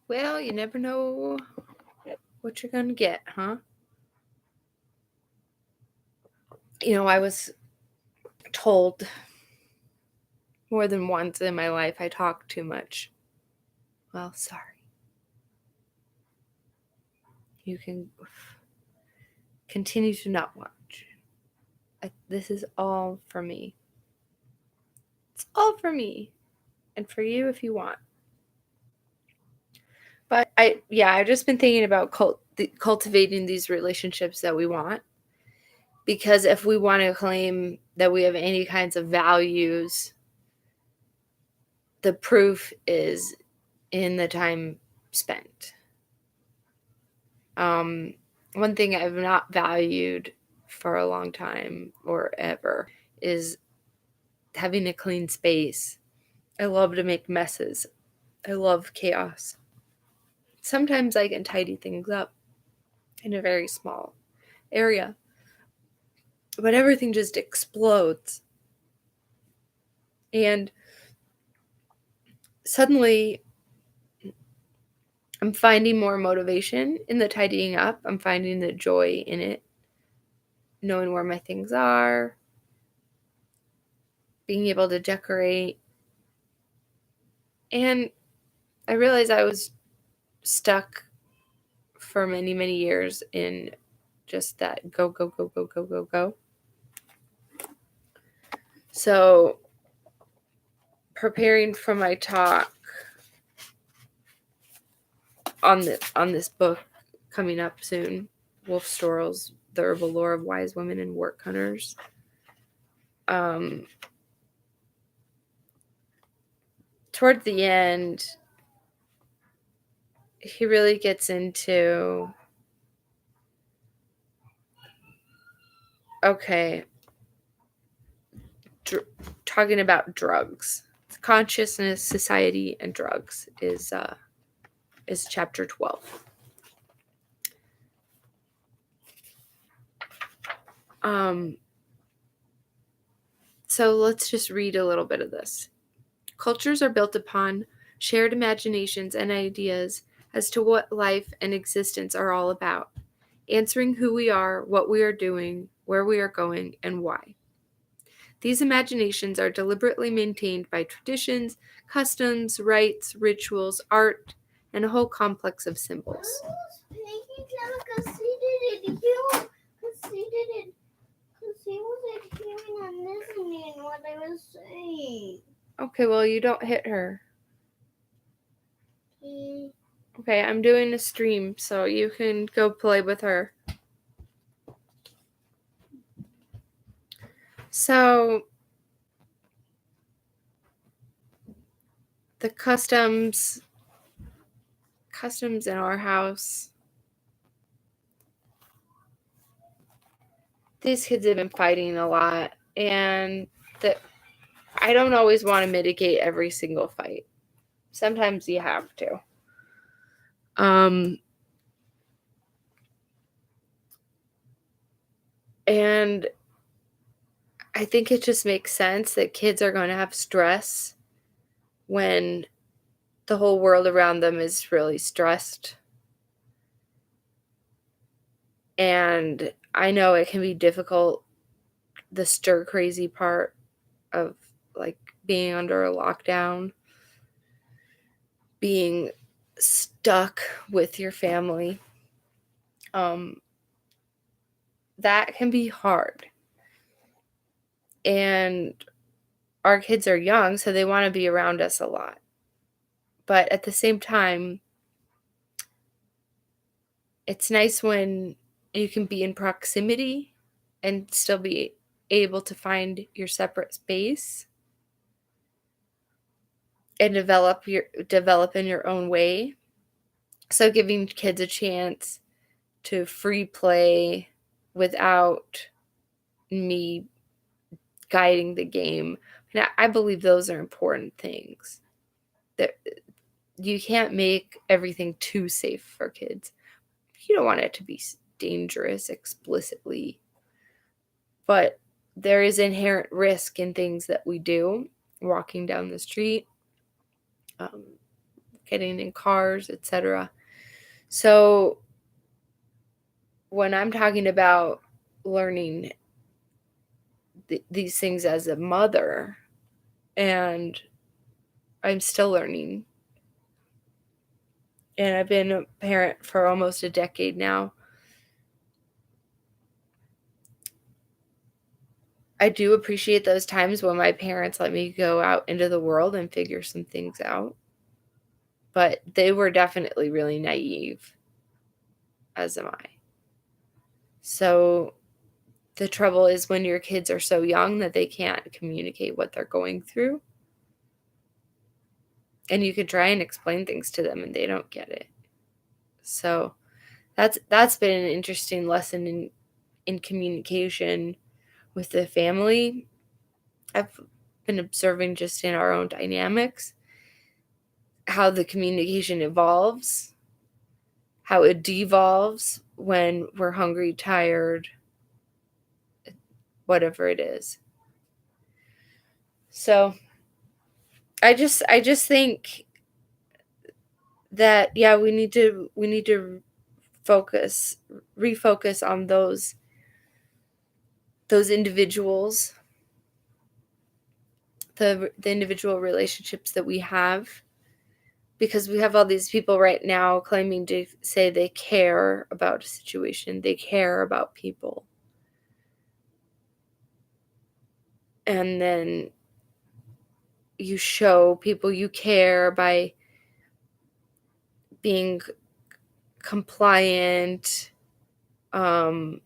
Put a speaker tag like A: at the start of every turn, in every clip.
A: Well, you never know what you're going to get, huh? I was told more than once in my life I talk too much. Well, sorry. You can continue to not watch. This is all for me. It's all for me. And for you if you want. But I've just been thinking about cultivating these relationships that we want. Because if we want to claim that we have any kinds of values, the proof is in the time spent. One thing I've not valued for a long time or ever is having a clean space. I love to make messes. I love chaos. Sometimes I can tidy things up in a very small area, but everything just explodes. And suddenly I'm finding more motivation in the tidying up. I'm finding the joy in it, knowing where my things are, being able to decorate. And I realized I was stuck for many, many years in just that go, go, go, go, go, go, go. So, preparing for my talk on this book coming up soon, Wolf Storrell's The Herbal Lore of Wise Women and Work Hunters. Toward the end, he really gets into talking about drugs. Consciousness, society, and drugs is chapter 12. So let's just read a little bit of this. Cultures are built upon shared imaginations and ideas as to what life and existence are all about, answering who we are, what we are doing, where we are going, and why. These imaginations are deliberately maintained by traditions, customs, rites, rituals, art, and a whole complex of symbols. He wasn't hearing and listening what I was saying. Okay, well, you don't hit her. Okay, I'm doing a stream, so you can go play with her. So, the customs in our house. These kids have been fighting a lot, and I don't always want to mitigate every single fight. Sometimes you have to. And I think it just makes sense that kids are going to have stress when the whole world around them is really stressed. And I know it can be difficult, the stir crazy part of like being under a lockdown, being stuck with your family. That can be hard. And our kids are young, so they want to be around us a lot. But at the same time, it's nice when you can be in proximity and still be able to find your separate space and develop in your own way. So giving kids a chance to free play without me guiding the game. And I believe those are important things. That you can't make everything too safe for kids. You don't want it to be dangerous explicitly, but there is inherent risk in things that we do. Walking down the street, getting in cars, etc. So when I'm talking about learning these things as a mother, and I'm still learning, and I've been a parent for almost a decade now, I do appreciate those times when my parents let me go out into the world and figure some things out. But they were definitely really naive, as am I. So the trouble is when your kids are so young that they can't communicate what they're going through. And you could try and explain things to them and they don't get it. So that's been an interesting lesson in communication with the family. I've been observing just in our own dynamics how the communication evolves, how it devolves when we're hungry, tired, whatever it is. So I just think that we need to refocus on those individuals, the individual relationships that we have, because we have all these people right now claiming to say they care about a situation, they care about people. And then you show people you care by being compliant. And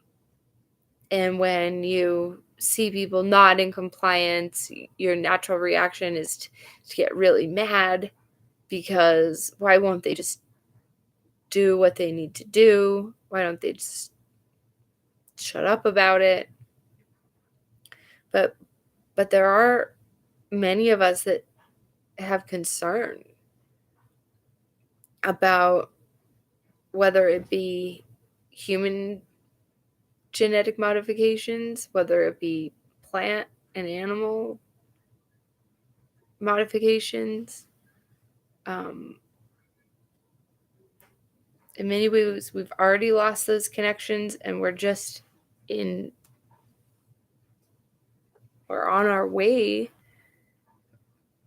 A: when you see people not in compliance, your natural reaction is to get really mad, because why won't they just do what they need to do? Why don't they just shut up about it? But there are many of us that have concern about whether it be human genetic modifications, whether it be plant and animal modifications. In many ways, we've already lost those connections, and we're on our way.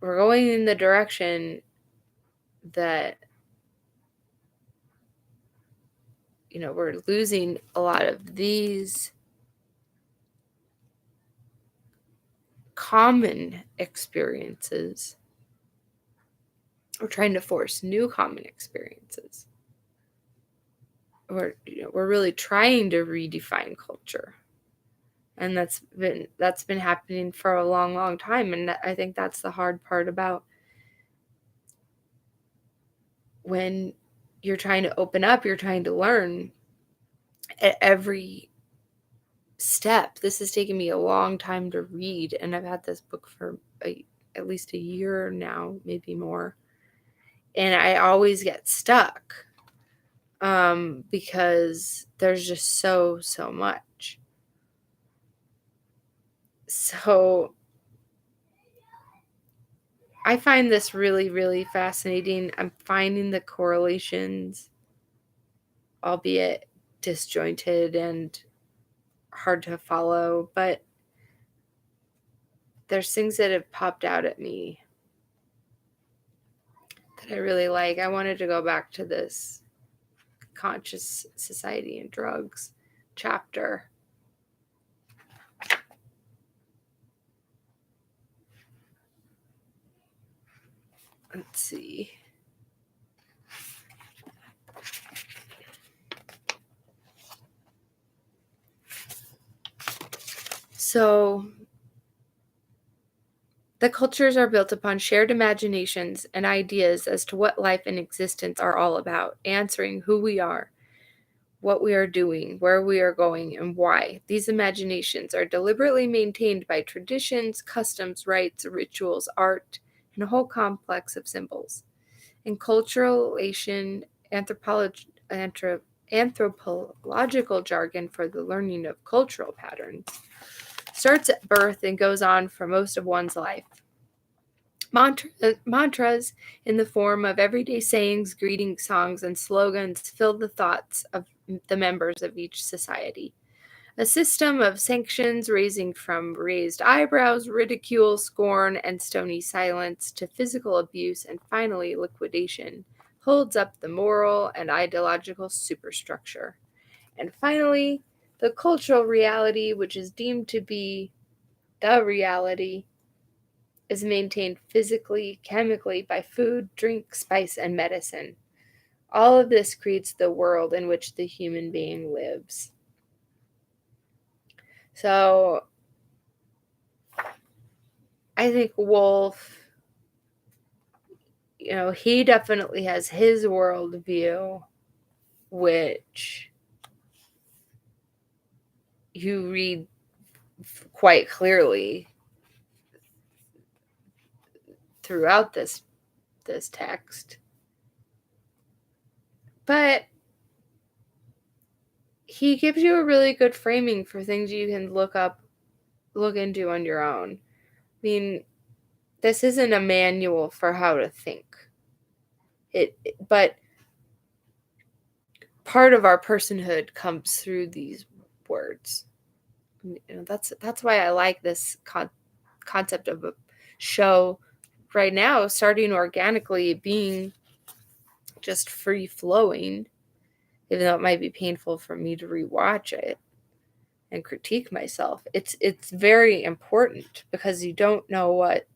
A: We're going in the direction that, we're losing a lot of these common experiences. We're trying to force new common experiences. We're really trying to redefine culture. And that's been happening for a long, long time. And I think that's the hard part about when you're trying to open up, you're trying to learn at every step. This has taken me a long time to read, and I've had this book for at least a year now, maybe more. And I always get stuck because there's just so much. So I find this really, really fascinating. I'm finding the correlations, albeit disjointed and hard to follow, but there's things that have popped out at me that I really like. I wanted to go back to this Conscious Society and Drugs chapter. Let's see. So, the cultures are built upon shared imaginations and ideas as to what life and existence are all about, answering who we are, what we are doing, where we are going, and why. These imaginations are deliberately maintained by traditions, customs, rites, rituals, art, and a whole complex of symbols. In culturalization, anthropological jargon for the learning of cultural patterns, starts at birth and goes on for most of one's life. Mantras in the form of everyday sayings, greeting songs, and slogans fill the thoughts of the members of each society. A system of sanctions ranging from raised eyebrows, ridicule, scorn, and stony silence to physical abuse and finally liquidation holds up the moral and ideological superstructure. And finally, the cultural reality, which is deemed to be the reality, is maintained physically, chemically by food, drink, spice, and medicine. All of this creates the world in which the human being lives. So I think Wolf, he definitely has his worldview, which you read quite clearly throughout this text. But he gives you a really good framing for things you can look into on your own. I mean, this isn't a manual for how to think. But part of our personhood comes through these words. That's why I like this concept of a show right now starting organically, being just free flowing, even though it might be painful for me to rewatch it and critique myself. It's very important because you don't know what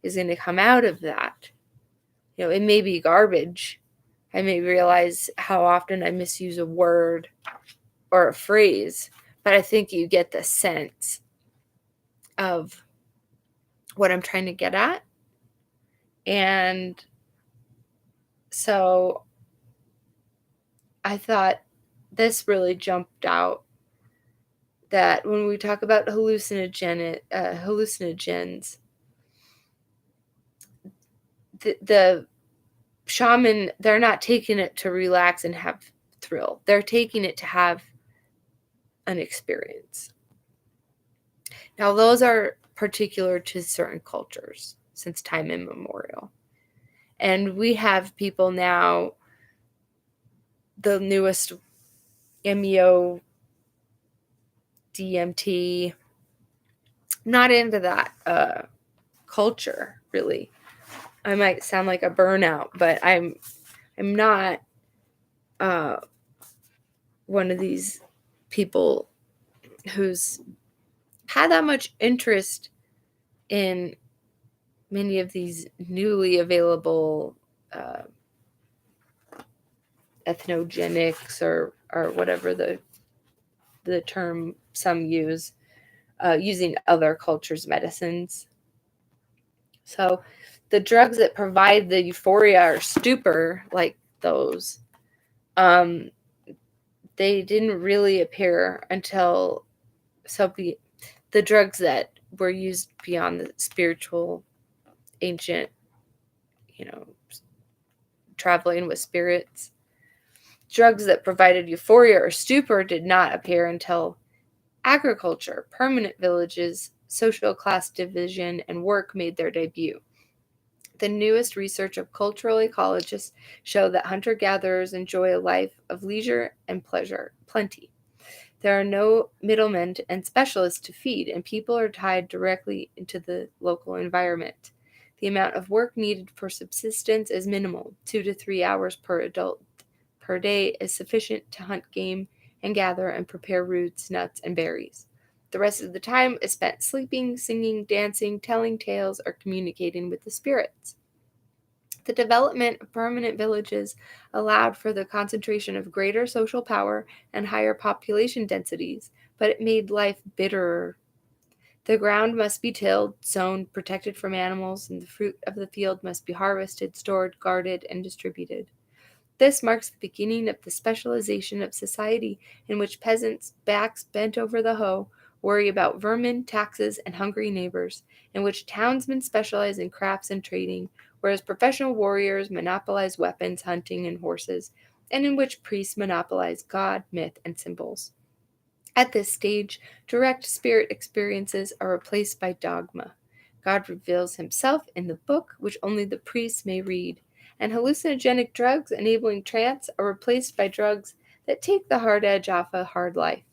A: is going to come out of that. It may be garbage. I may realize how often I misuse a word or a phrase, but I think you get the sense of what I'm trying to get at. And so I thought this really jumped out, that when we talk about hallucinogens, the shaman, they're not taking it to relax and have thrill. They're taking it to have an experience. Now, those are particular to certain cultures since time immemorial. And we have people now, the newest MEO, DMT, not into that culture, really. I might sound like a burnout, but I'm not one of these people who's had that much interest in many of these newly available ethnogenics or whatever the term some use, using other cultures' medicines. So the drugs that provide the euphoria or stupor, like those, they didn't really appear until the drugs that were used beyond the spiritual, ancient, traveling with spirits. Drugs that provided euphoria or stupor did not appear until agriculture, permanent villages, social class division, and work made their debut. The newest research of cultural ecologists show that hunter-gatherers enjoy a life of leisure and pleasure, plenty. There are no middlemen and specialists to feed, and people are tied directly into the local environment. The amount of work needed for subsistence is minimal. 2 to 3 hours per adult per day is sufficient to hunt game and gather and prepare roots, nuts, and berries. The rest of the time is spent sleeping, singing, dancing, telling tales, or communicating with the spirits. The development of permanent villages allowed for the concentration of greater social power and higher population densities, but it made life bitterer. The ground must be tilled, sown, protected from animals, and the fruit of the field must be harvested, stored, guarded, and distributed. This marks the beginning of the specialization of society, in which peasants, backs bent over the hoe, worry about vermin, taxes, and hungry neighbors, in which townsmen specialize in crafts and trading, whereas professional warriors monopolize weapons, hunting, and horses, and in which priests monopolize God, myth, and symbols. At this stage, direct spirit experiences are replaced by dogma. God reveals himself in the book, which only the priests may read, and hallucinogenic drugs enabling trance are replaced by drugs that take the hard edge off a hard life.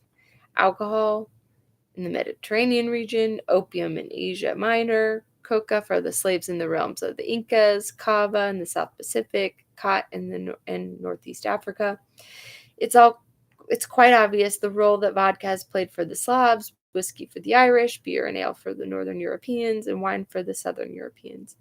A: Alcohol in the Mediterranean region, opium in Asia Minor, coca for the slaves in the realms of the Incas, kava in the South Pacific, khat in Northeast Africa. It's quite obvious the role that vodka has played for the Slavs, whiskey for the Irish, beer and ale for the Northern Europeans, and wine for the Southern Europeans.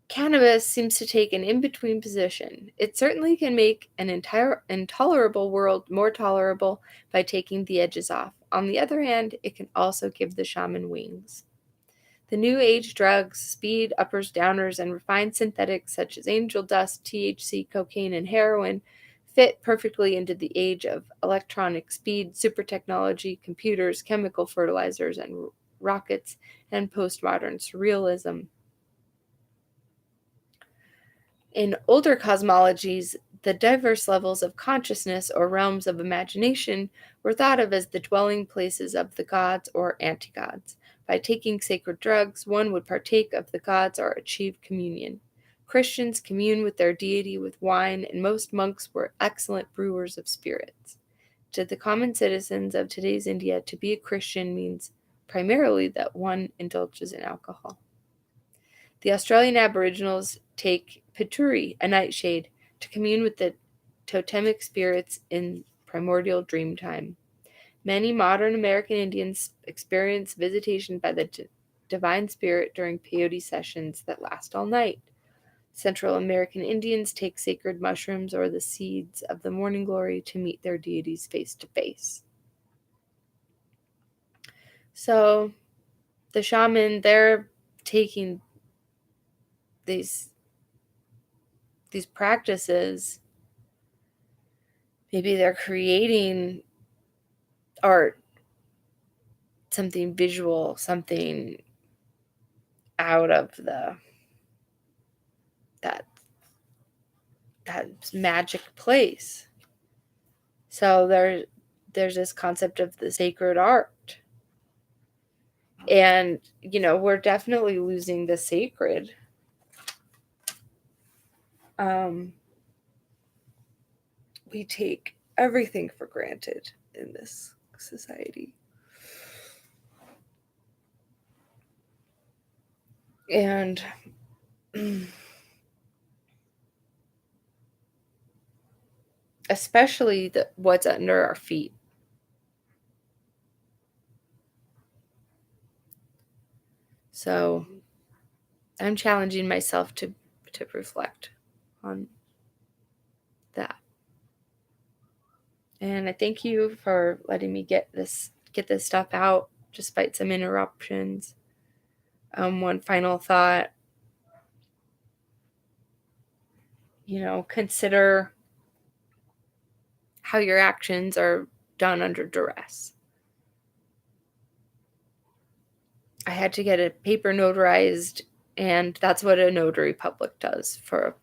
A: Cannabis seems to take an in-between position. It certainly can make an entire intolerable world more tolerable by taking the edges off. On the other hand, it can also give the shaman wings. The new age drugs, speed, uppers, downers, and refined synthetics such as angel dust, THC, cocaine, and heroin fit perfectly into the age of electronic speed, super technology, computers, chemical fertilizers, and rockets, and postmodern surrealism. In older cosmologies, the diverse levels of consciousness or realms of imagination were thought of as the dwelling places of the gods or anti-gods. By taking sacred drugs, one would partake of the gods or achieve communion. Christians commune with their deity with wine, and most monks were excellent brewers of spirits. To the common citizens of today's India, to be a Christian means primarily that one indulges in alcohol. The Australian Aboriginals take pituri, a nightshade, to commune with the totemic spirits in primordial dream time. Many modern American Indians experience visitation by the divine spirit during peyote sessions that last all night. Central American Indians take sacred mushrooms or the seeds of the morning glory to meet their deities face to face. So the shaman, they're taking these practices. Maybe they're creating art, something visual, something out of that magic place. So there's this concept of the sacred art. And, we're definitely losing the sacred. We take everything for granted in this society. And especially what's under our feet. So I'm challenging myself to reflect on that. And I thank you for letting me get this stuff out despite some interruptions. One final thought, consider how your actions are done under duress. I had to get a paper notarized, and that's what a notary public does for a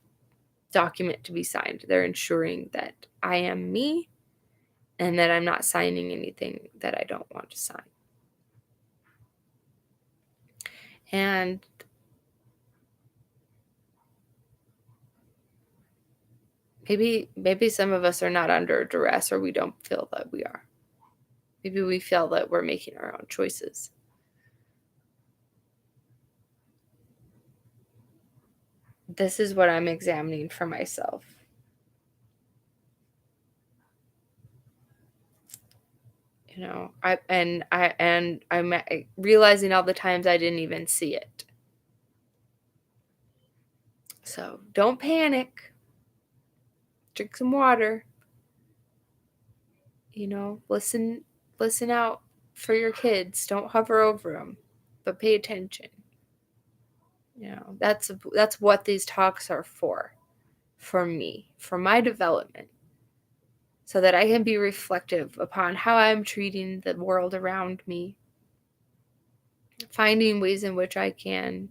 A: document to be signed. They're ensuring that I am me and that I'm not signing anything that I don't want to sign. And maybe some of us are not under duress, or we don't feel that we are. Maybe we feel that we're making our own choices. This is what I'm examining for myself. I'm realizing all the times I didn't even see it. So don't panic. Drink some water. Listen out for your kids. Don't hover over them, but pay attention. That's what these talks are for me, for my development, so that I can be reflective upon how I'm treating the world around me, finding ways in which I can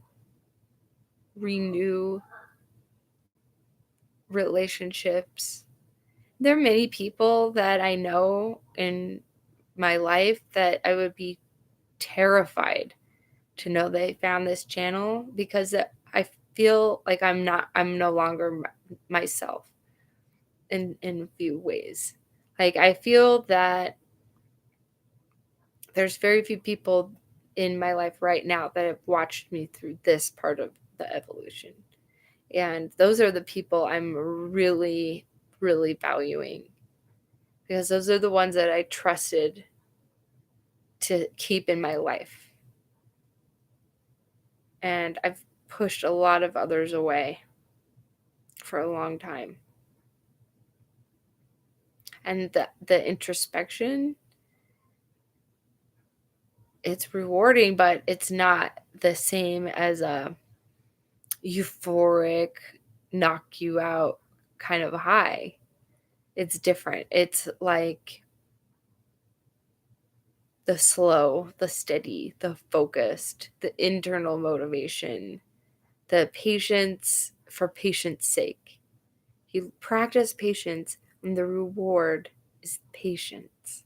A: renew relationships. There are many people that I know in my life that I would be terrified to know they found this channel, because I feel like I'm no longer myself in a few ways. Like, I feel that there's very few people in my life right now that have watched me through this part of the evolution. And those are the people I'm really, really valuing, because those are the ones that I trusted to keep in my life. And I've pushed a lot of others away for a long time. And the introspection, it's rewarding, but it's not the same as a euphoric, knock you out kind of high. It's different. It's like the slow, the steady, the focused, the internal motivation, the patience for patience sake. You practice patience, and the reward is patience.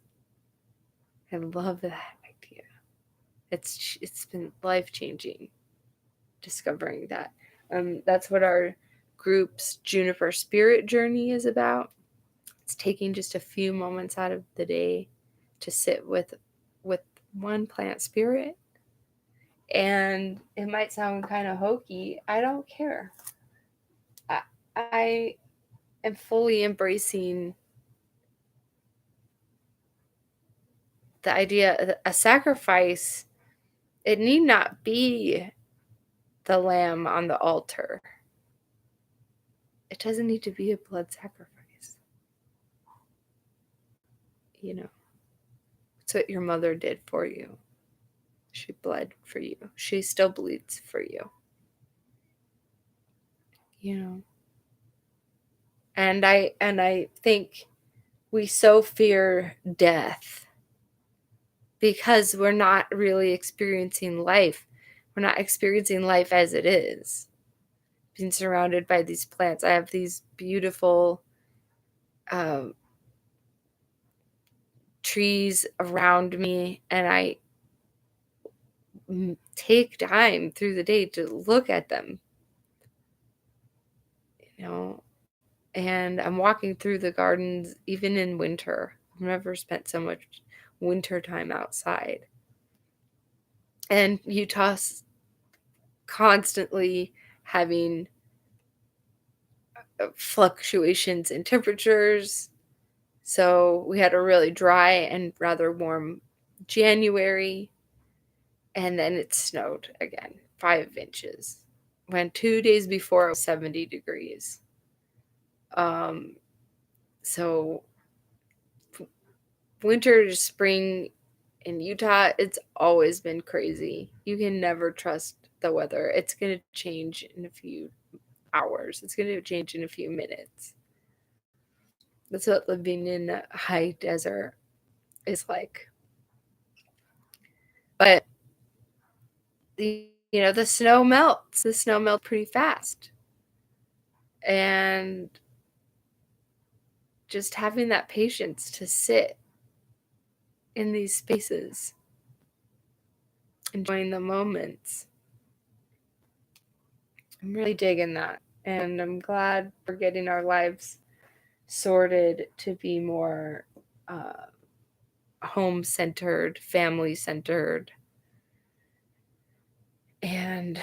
A: I love that idea. It's been life-changing discovering that. That's what our group's Juniper Spirit Journey is about. It's taking just a few moments out of the day to sit with one plant spirit. And it might sound kind of hokey. I don't care. I am fully embracing the idea that a sacrifice, it need not be the lamb on the altar. It doesn't need to be a blood sacrifice. You know, it's what your mother did for you. She bled for you. She still bleeds for you. You know. And I think we so fear death because we're not really experiencing life. We're not experiencing life as it is. Being surrounded by these plants. I have these beautiful trees around me, and I take time through the day to look at them. You know, and I'm walking through the gardens even in winter. I've never spent so much winter time outside. And Utah's constantly having fluctuations in temperatures. So we had a really dry and rather warm January, and then it snowed again, 5 inches. When 2 days before it was 70 degrees. So winter to spring in Utah, it's always been crazy. You can never trust the weather. It's going to change in a few hours. It's going to change in a few minutes. That's what living in a high desert is like. But the snow melts. The snow melts pretty fast. And just having that patience to sit in these spaces, enjoying the moments. I'm really digging that. And I'm glad we're getting our lives sorted to be more home-centered, family-centered. And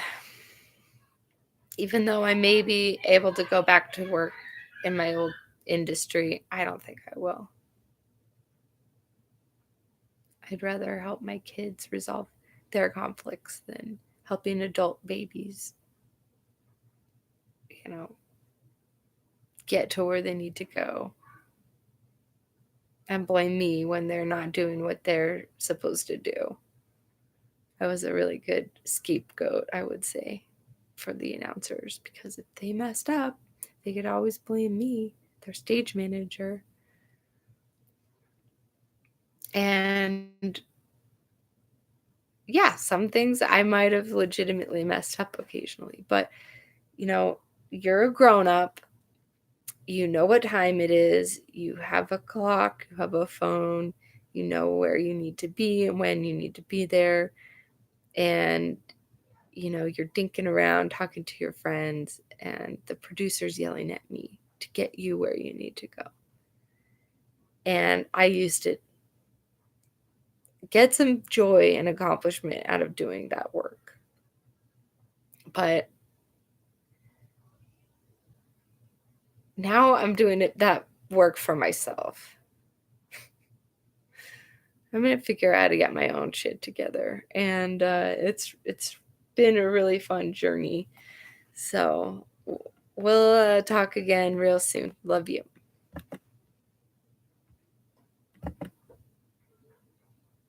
A: even though I may be able to go back to work in my old industry, I don't think I will. I'd rather help my kids resolve their conflicts than helping adult babies, get to where they need to go and blame me when they're not doing what they're supposed to do. I was a really good scapegoat, I would say, for the announcers, because if they messed up, they could always blame me, their stage manager. And yeah, some things I might have legitimately messed up occasionally, but you're a grown-up. You know what time it is. You have a clock, you have a phone, you know where you need to be and when you need to be there. and you're dinking around talking to your friends, and the producer's yelling at me to get you where you need to go. And I used to get some joy and accomplishment out of doing that work. But now I'm doing that work for myself. I'm going to figure out how to get my own shit together. And it's been a really fun journey. So we'll talk again real soon. Love you.